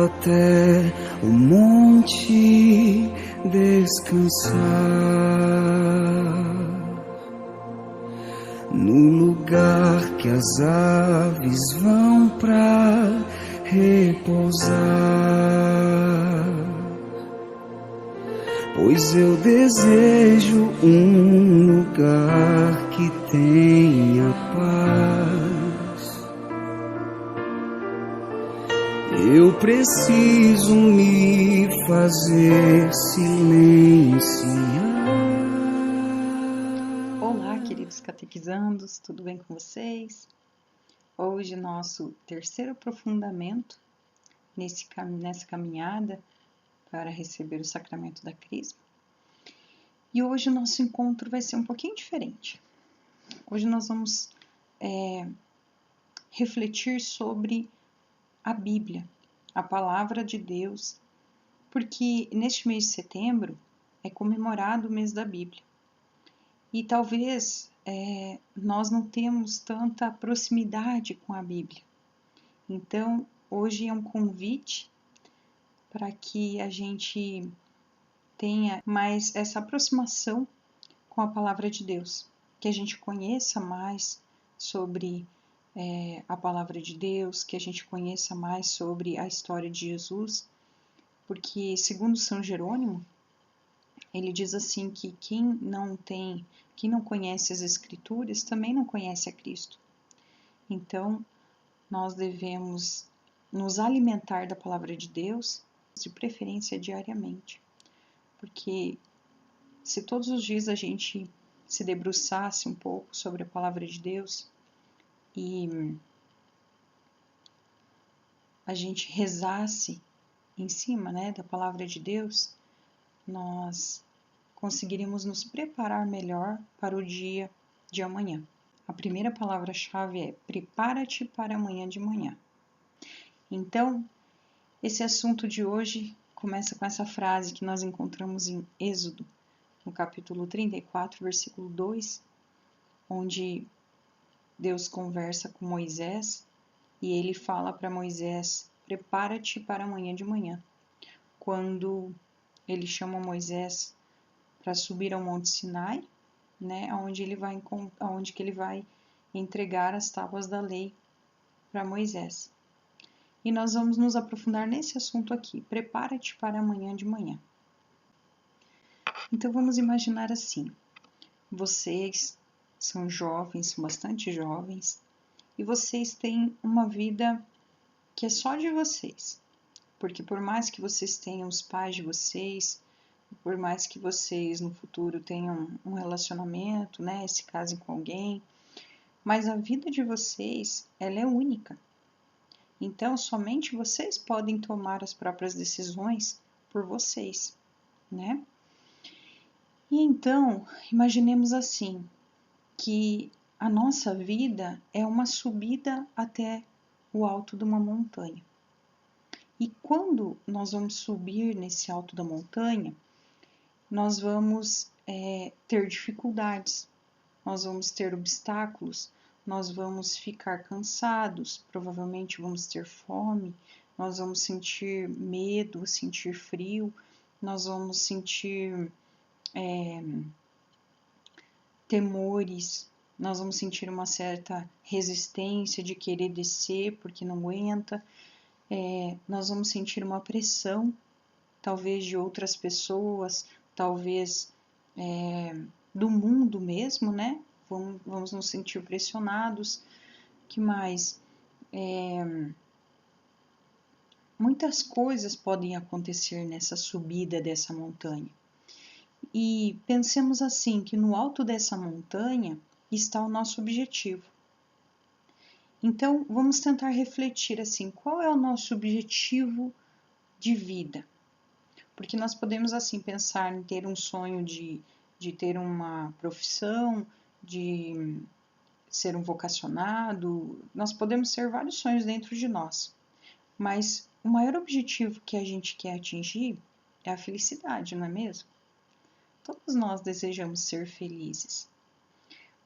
até o monte descansar, no lugar que as aves vão pra repousar, pois eu desejo um lugar que tenha paz. Eu preciso me fazer silenciar. Olá, queridos catequizandos, tudo bem com vocês? Hoje nosso terceiro aprofundamento nessa caminhada para receber o sacramento da Crisma. E hoje o nosso encontro vai ser um pouquinho diferente. Hoje nós vamos refletir sobre a Bíblia, a Palavra de Deus, porque neste mês de setembro é comemorado o mês da Bíblia. E talvez nós não temos tanta proximidade com a Bíblia. Então, hoje é um convite para que a gente tenha mais essa aproximação com a Palavra de Deus, que a gente conheça mais sobre a Palavra de Deus, que a gente conheça mais sobre a história de Jesus, porque, segundo São Jerônimo, ele diz assim que quem não conhece as Escrituras também não conhece a Cristo. Então, nós devemos nos alimentar da Palavra de Deus, de preferência diariamente, porque se todos os dias a gente se debruçasse um pouco sobre a Palavra de Deus e a gente rezasse em cima, da Palavra de Deus, nós conseguiríamos nos preparar melhor para o dia de amanhã. A primeira palavra-chave é prepara-te para amanhã de manhã. Então, esse assunto de hoje começa com essa frase que nós encontramos em Êxodo, no capítulo 34, versículo 2, onde Deus conversa com Moisés e ele fala para Moisés, prepara-te para amanhã de manhã. Quando ele chama Moisés para subir ao Monte Sinai, onde ele vai entregar as tábuas da lei para Moisés. E nós vamos nos aprofundar nesse assunto aqui, prepara-te para amanhã de manhã. Então vamos imaginar assim, vocês são jovens, são bastante jovens, e vocês têm uma vida que é só de vocês, porque por mais que vocês tenham os pais de vocês, por mais que vocês no futuro tenham um relacionamento, se casem com alguém, mas a vida de vocês, ela é única. Então, somente vocês podem tomar as próprias decisões por vocês, E então, imaginemos assim, que a nossa vida é uma subida até o alto de uma montanha. E quando nós vamos subir nesse alto da montanha, nós vamos ter dificuldades, nós vamos ter obstáculos, nós vamos ficar cansados, provavelmente vamos ter fome, nós vamos sentir medo, sentir frio, nós vamos sentir temores, nós vamos sentir uma certa resistência de querer descer porque não aguenta, nós vamos sentir uma pressão, talvez de outras pessoas, talvez do mundo mesmo, Vamos nos sentir pressionados. Que mais? Muitas coisas podem acontecer nessa subida dessa montanha. E pensemos assim, que no alto dessa montanha está o nosso objetivo. Então, vamos tentar refletir assim, qual é o nosso objetivo de vida? Porque nós podemos assim pensar em ter um sonho de ter uma profissão, de ser um vocacionado, nós podemos ter vários sonhos dentro de nós, mas o maior objetivo que a gente quer atingir é a felicidade, não é mesmo? Todos nós desejamos ser felizes.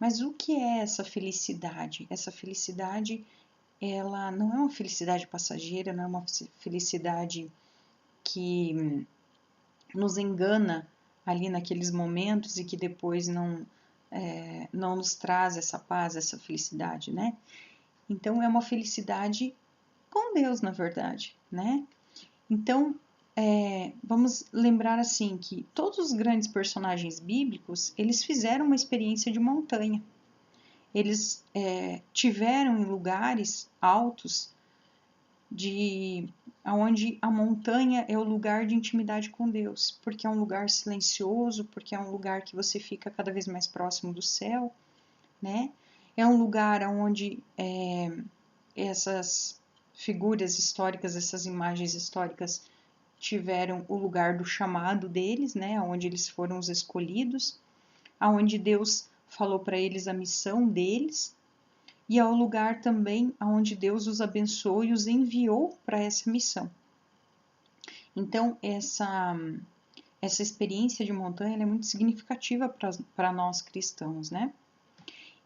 Mas o que é essa felicidade? Essa felicidade ela não é uma felicidade passageira, não é uma felicidade que nos engana ali naqueles momentos e que depois não nos traz essa paz, essa felicidade, né? Então é uma felicidade com Deus, na verdade, né? Então vamos lembrar assim que todos os grandes personagens bíblicos eles fizeram uma experiência de montanha. Eles tiveram em lugares altos onde a montanha é o lugar de intimidade com Deus, porque é um lugar silencioso, porque é um lugar que você fica cada vez mais próximo do céu, né? É um lugar onde essas figuras históricas, essas imagens históricas tiveram o lugar do chamado deles, né? Onde eles foram os escolhidos, aonde Deus falou para eles a missão deles, e é o lugar também onde Deus os abençoou e os enviou para essa missão. Então, essa experiência de montanha é muito significativa para nós cristãos, né?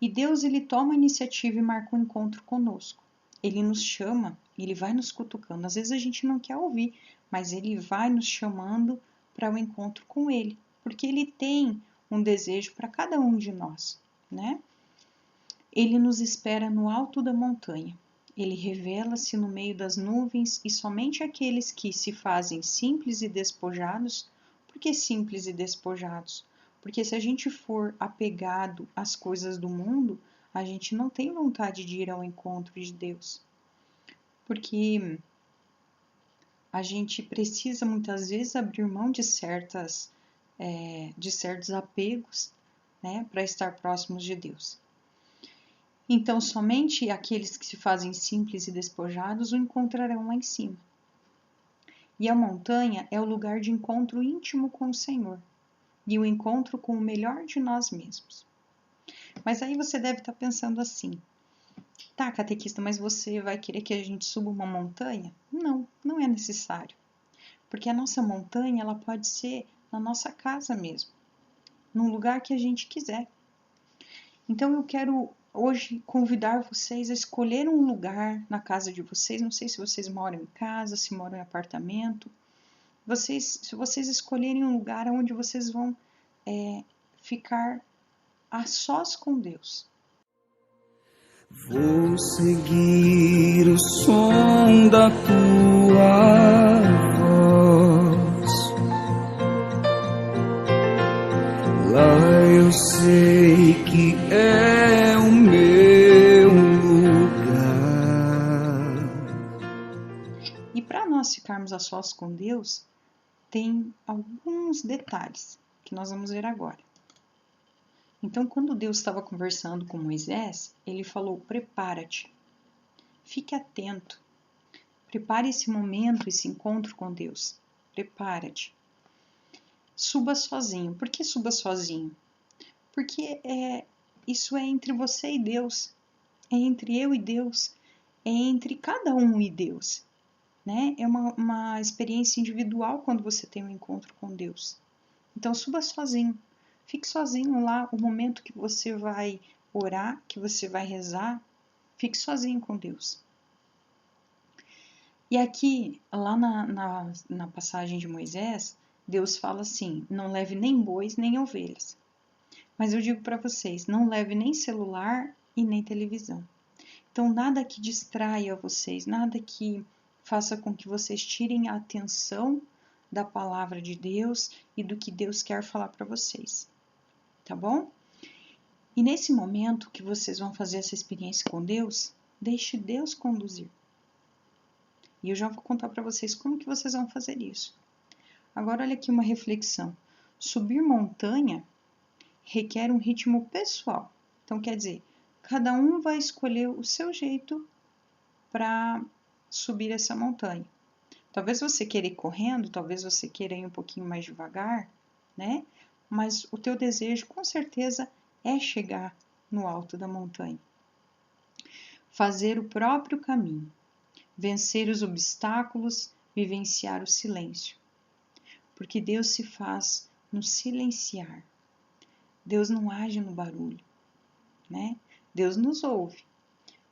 E Deus, ele toma a iniciativa e marca um encontro conosco. Ele nos chama, ele vai nos cutucando. Às vezes a gente não quer ouvir, mas ele vai nos chamando para o encontro com ele, porque ele tem um desejo para cada um de nós, né? Ele nos espera no alto da montanha. Ele revela-se no meio das nuvens e somente aqueles que se fazem simples e despojados. Por que simples e despojados? Porque se a gente for apegado às coisas do mundo, a gente não tem vontade de ir ao encontro de Deus. Porque a gente precisa muitas vezes abrir mão de certos apegos, né, para estar próximos de Deus. Então, somente aqueles que se fazem simples e despojados o encontrarão lá em cima. E a montanha é o lugar de encontro íntimo com o Senhor e o encontro com o melhor de nós mesmos. Mas aí você deve estar pensando assim: tá, catequista, mas você vai querer que a gente suba uma montanha? Não, não é necessário. Porque a nossa montanha, ela pode ser na nossa casa mesmo, num lugar que a gente quiser. Então eu quero hoje convidar vocês a escolher um lugar na casa de vocês. Não sei se vocês moram em casa, se moram em apartamento. Se vocês escolherem um lugar onde vocês vão ficar a sós com Deus. Vou seguir o som da tua voz. Lá eu sei que é o meu lugar. E para nós ficarmos a sós com Deus, tem alguns detalhes que nós vamos ver agora. Então, quando Deus estava conversando com Moisés, ele falou: prepara-te, fique atento, prepare esse momento, esse encontro com Deus, prepara-te. Suba sozinho. Por que suba sozinho? Porque isso é entre você e Deus, é entre eu e Deus, é entre cada um e Deus, né? É uma experiência individual quando você tem um encontro com Deus. Então, suba sozinho. Fique sozinho lá, o momento que você vai orar, que você vai rezar, fique sozinho com Deus. E aqui, lá na passagem de Moisés, Deus fala assim: não leve nem bois nem ovelhas. Mas eu digo para vocês, não leve nem celular e nem televisão. Então, nada que distraia vocês, nada que faça com que vocês tirem a atenção da palavra de Deus e do que Deus quer falar para vocês. Tá bom? E nesse momento que vocês vão fazer essa experiência com Deus, deixe Deus conduzir. E eu já vou contar para vocês como que vocês vão fazer isso. Agora olha aqui uma reflexão. Subir montanha requer um ritmo pessoal. Então quer dizer, cada um vai escolher o seu jeito para subir essa montanha. Talvez você queira ir correndo, talvez você queira ir um pouquinho mais devagar, né? Mas o teu desejo, com certeza, é chegar no alto da montanha. Fazer o próprio caminho, vencer os obstáculos, vivenciar o silêncio. Porque Deus se faz no silenciar. Deus não age no barulho, né? Deus nos ouve,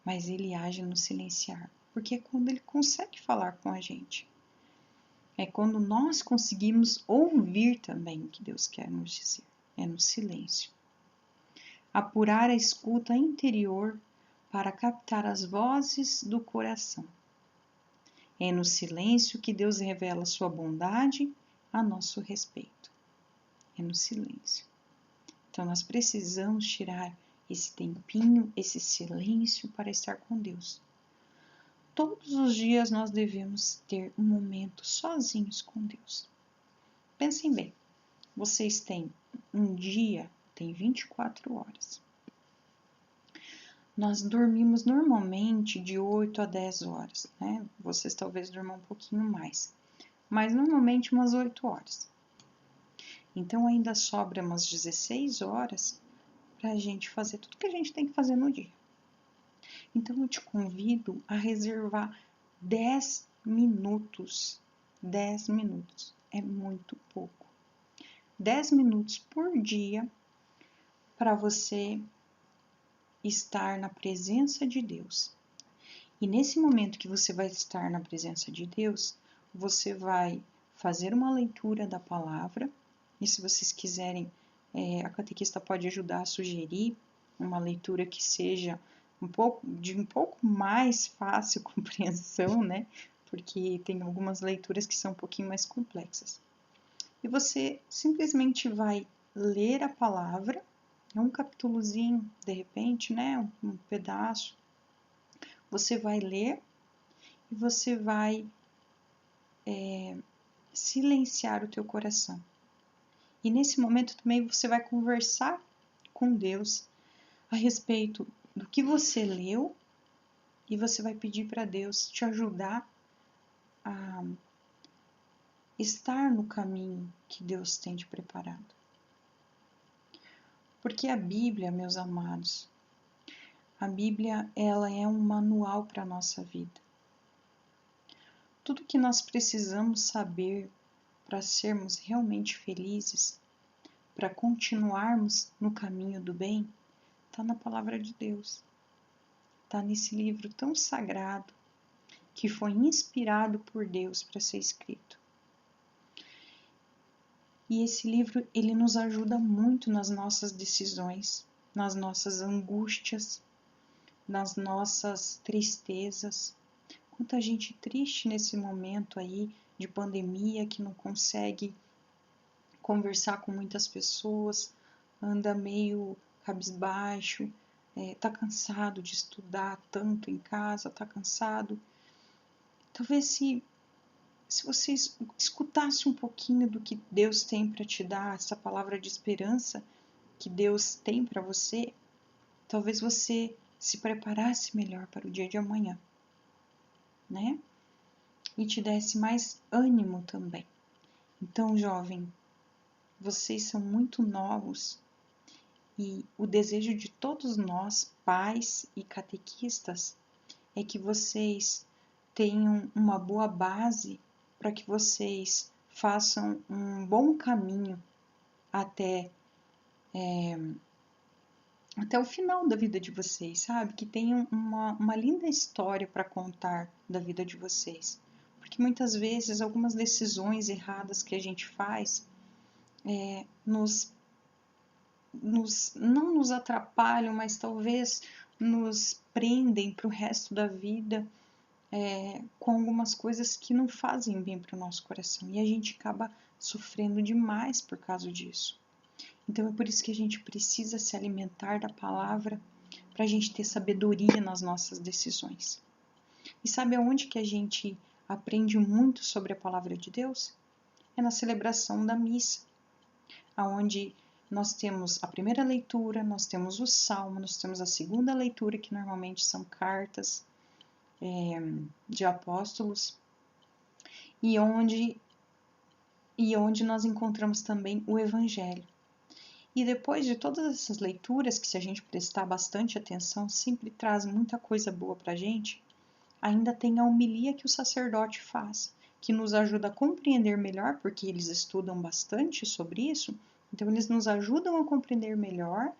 mas ele age no silenciar, porque é quando ele consegue falar com a gente. É quando nós conseguimos ouvir também o que Deus quer nos dizer. É no silêncio. Apurar a escuta interior para captar as vozes do coração. É no silêncio que Deus revela sua bondade a nosso respeito. É no silêncio. Então nós precisamos tirar esse tempinho, esse silêncio para estar com Deus. Todos os dias nós devemos ter um momento sozinhos com Deus. Pensem bem, vocês têm um dia, tem 24 horas. Nós dormimos normalmente de 8 a 10 horas, né? Vocês talvez durmam um pouquinho mais, mas normalmente umas 8 horas. Então ainda sobra umas 16 horas para a gente fazer tudo que a gente tem que fazer no dia. Então eu te convido a reservar 10 minutos. 10 minutos é muito pouco. 10 minutos por dia para você estar na presença de Deus. E nesse momento que você vai estar na presença de Deus, você vai fazer uma leitura da palavra. E se vocês quiserem, a catequista pode ajudar a sugerir uma leitura que seja um pouco mais fácil compreensão, né? Porque tem algumas leituras que são um pouquinho mais complexas. E você simplesmente vai ler a palavra, um capítulozinho, de repente, né? Um pedaço. Você vai ler e você vai silenciar o teu coração. E nesse momento também você vai conversar com Deus a respeito do que você leu e você vai pedir para Deus te ajudar a estar no caminho que Deus tem te preparado. Porque a Bíblia, meus amados, a Bíblia ela é um manual para a nossa vida. Tudo que nós precisamos saber para sermos realmente felizes, para continuarmos no caminho do bem, está na palavra de Deus. Está nesse livro tão sagrado que foi inspirado por Deus para ser escrito. E esse livro, ele nos ajuda muito nas nossas decisões, nas nossas angústias, nas nossas tristezas. Quanta gente triste nesse momento aí de pandemia, que não consegue conversar com muitas pessoas, anda meio cabisbaixo, tá cansado de estudar tanto em casa, tá cansado. Talvez se você escutasse um pouquinho do que Deus tem para te dar, essa palavra de esperança que Deus tem para você, talvez você se preparasse melhor para o dia de amanhã, né? E te desse mais ânimo também. Então, jovem, vocês são muito novos e o desejo de todos nós, pais e catequistas, é que vocês tenham uma boa base para que vocês façam um bom caminho até o final da vida de vocês, sabe? Que tenham uma linda história para contar da vida de vocês. Porque muitas vezes algumas decisões erradas que a gente faz não nos atrapalham, mas talvez nos prendem para o resto da vida com algumas coisas que não fazem bem para o nosso coração. E a gente acaba sofrendo demais por causa disso. Então é por isso que a gente precisa se alimentar da palavra para a gente ter sabedoria nas nossas decisões. E sabe aonde que a gente aprende muito sobre a palavra de Deus? É na celebração da missa, aonde nós temos a primeira leitura, nós temos o salmo, nós temos a segunda leitura, que normalmente são cartas de apóstolos, e onde nós encontramos também o Evangelho. E depois de todas essas leituras, que se a gente prestar bastante atenção, sempre traz muita coisa boa para a gente, ainda tem a homilia que o sacerdote faz, que nos ajuda a compreender melhor, porque eles estudam bastante sobre isso, então eles nos ajudam a compreender melhor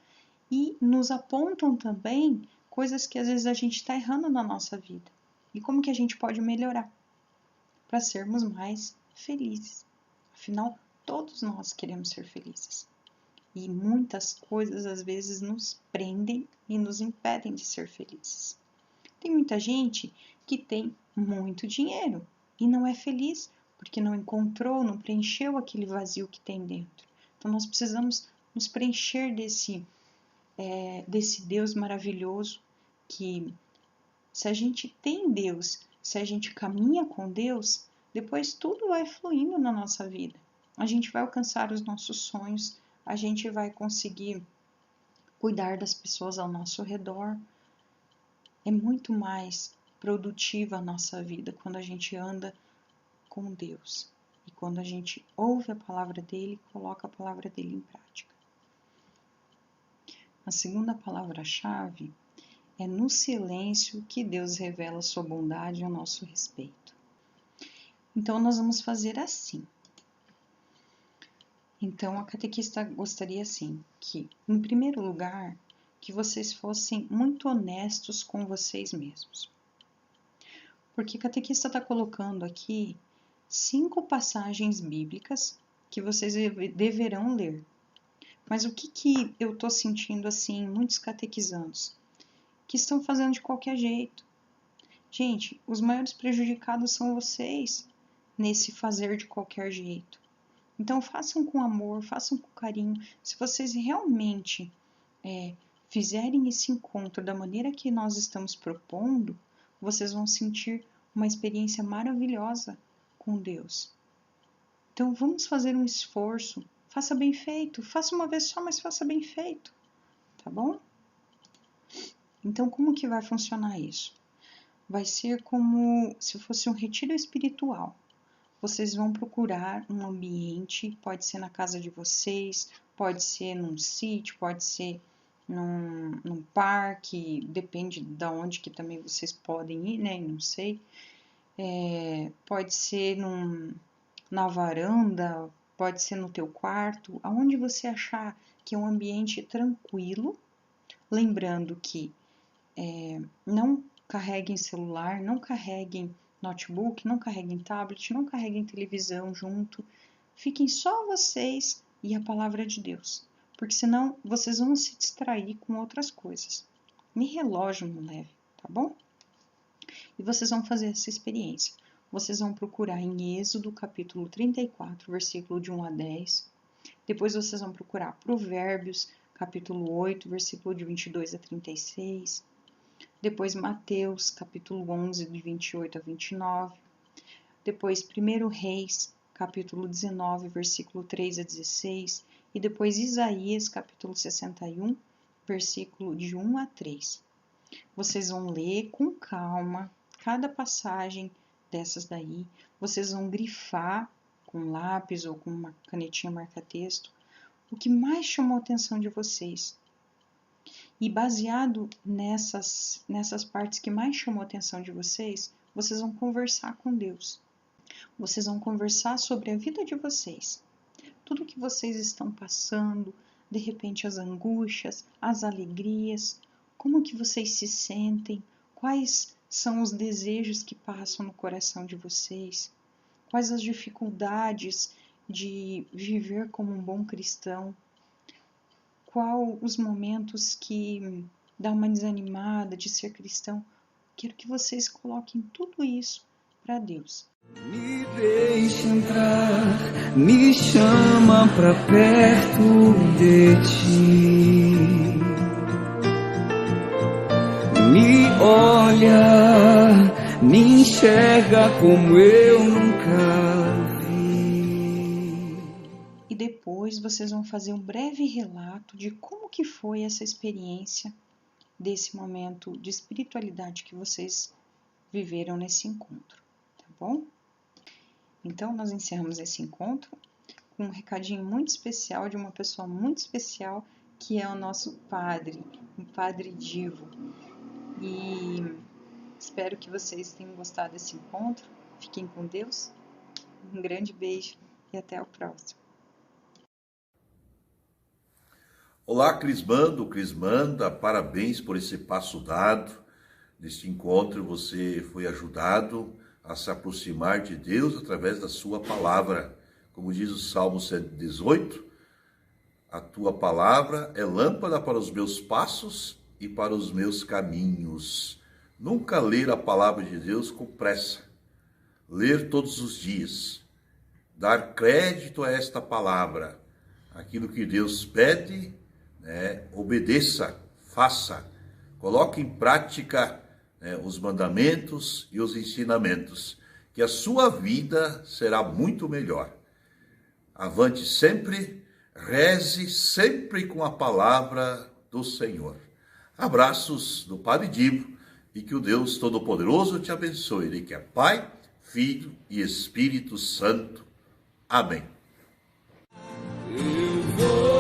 e nos apontam também coisas que às vezes a gente está errando na nossa vida e como que a gente pode melhorar para sermos mais felizes. Afinal, todos nós queremos ser felizes. E muitas coisas às vezes nos prendem e nos impedem de ser felizes. Tem muita gente que tem muito dinheiro e não é feliz porque não encontrou, não preencheu aquele vazio que tem dentro. Então nós precisamos nos preencher desse Deus maravilhoso que, se a gente tem Deus, se a gente caminha com Deus, depois tudo vai fluindo na nossa vida. A gente vai alcançar os nossos sonhos, a gente vai conseguir cuidar das pessoas ao nosso redor. É muito mais produtiva a nossa vida quando a gente anda com Deus e quando a gente ouve a palavra dele e coloca a palavra dele em prática. A segunda palavra-chave é no silêncio que Deus revela sua bondade a nosso respeito. Então, nós vamos fazer assim. Então, a catequista gostaria, assim, que, em primeiro lugar, que vocês fossem muito honestos com vocês mesmos. Porque a catequista está colocando aqui 5 passagens bíblicas que vocês deverão ler. Mas o que eu estou sentindo, assim, muitos catequizandos? Que estão fazendo de qualquer jeito. Gente, os maiores prejudicados são vocês nesse fazer de qualquer jeito. Então façam com amor, façam com carinho. Se vocês realmente fizerem esse encontro da maneira que nós estamos propondo, vocês vão sentir uma experiência maravilhosa com Deus. Então vamos fazer um esforço, faça bem feito, faça uma vez só, mas faça bem feito, tá bom? Então como que vai funcionar isso? Vai ser como se fosse um retiro espiritual. Vocês vão procurar um ambiente, pode ser na casa de vocês, pode ser num sítio, pode ser num parque, depende de onde que também vocês podem ir, né? Não sei. Pode ser na varanda, pode ser no teu quarto, aonde você achar que é um ambiente tranquilo, lembrando que não carreguem celular, não carreguem notebook, não carreguem tablet, não carreguem televisão junto. Fiquem só vocês e a palavra de Deus, porque senão vocês vão se distrair com outras coisas. Nem relógio não leve, tá bom? E vocês vão fazer essa experiência. Vocês vão procurar em Êxodo, capítulo 34, versículo de 1 a 10. Depois vocês vão procurar Provérbios, capítulo 8, versículo de 22 a 36. Depois Mateus, capítulo 11, de 28 a 29. Depois 1 Reis, capítulo 19, versículo 3 a 16. E depois Isaías, capítulo 61, versículo de 1 a 3. Vocês vão ler com calma cada passagem dessas daí. Vocês vão grifar com lápis ou com uma canetinha marca-texto o que mais chamou a atenção de vocês. E baseado nessas partes que mais chamou a atenção de vocês, vocês vão conversar com Deus. Vocês vão conversar sobre a vida de vocês. Tudo que vocês estão passando, de repente as angústias, as alegrias, como que vocês se sentem, quais são os desejos que passam no coração de vocês, quais as dificuldades de viver como um bom cristão, qual os momentos que dá uma desanimada de ser cristão. Quero que vocês coloquem tudo isso para Deus. Me deixa entrar, me chama pra perto de ti. Me olha, me enxerga como eu nunca vi. E depois vocês vão fazer um breve relato de como que foi essa experiência desse momento de espiritualidade que vocês viveram nesse encontro, tá bom? Então, nós encerramos esse encontro com um recadinho muito especial de uma pessoa muito especial, que é o nosso padre, o Padre Divo. E espero que vocês tenham gostado desse encontro. Fiquem com Deus. Um grande beijo e até o próximo. Olá, Crismando, Crismanda, parabéns por esse passo dado. Neste encontro você foi ajudado a se aproximar de Deus através da sua palavra. Como diz o Salmo 118, a tua palavra é lâmpada para os meus passos e para os meus caminhos. Nunca ler a palavra de Deus com pressa. Ler todos os dias. Dar crédito a esta palavra. Aquilo que Deus pede, obedeça, faça. Coloque em prática os mandamentos e os ensinamentos, que a sua vida será muito melhor. Avante sempre, reze sempre com a palavra do Senhor. Abraços do Padre Divo e que o Deus Todo-Poderoso te abençoe. Ele que é Pai, Filho e Espírito Santo. Amém. Eu vou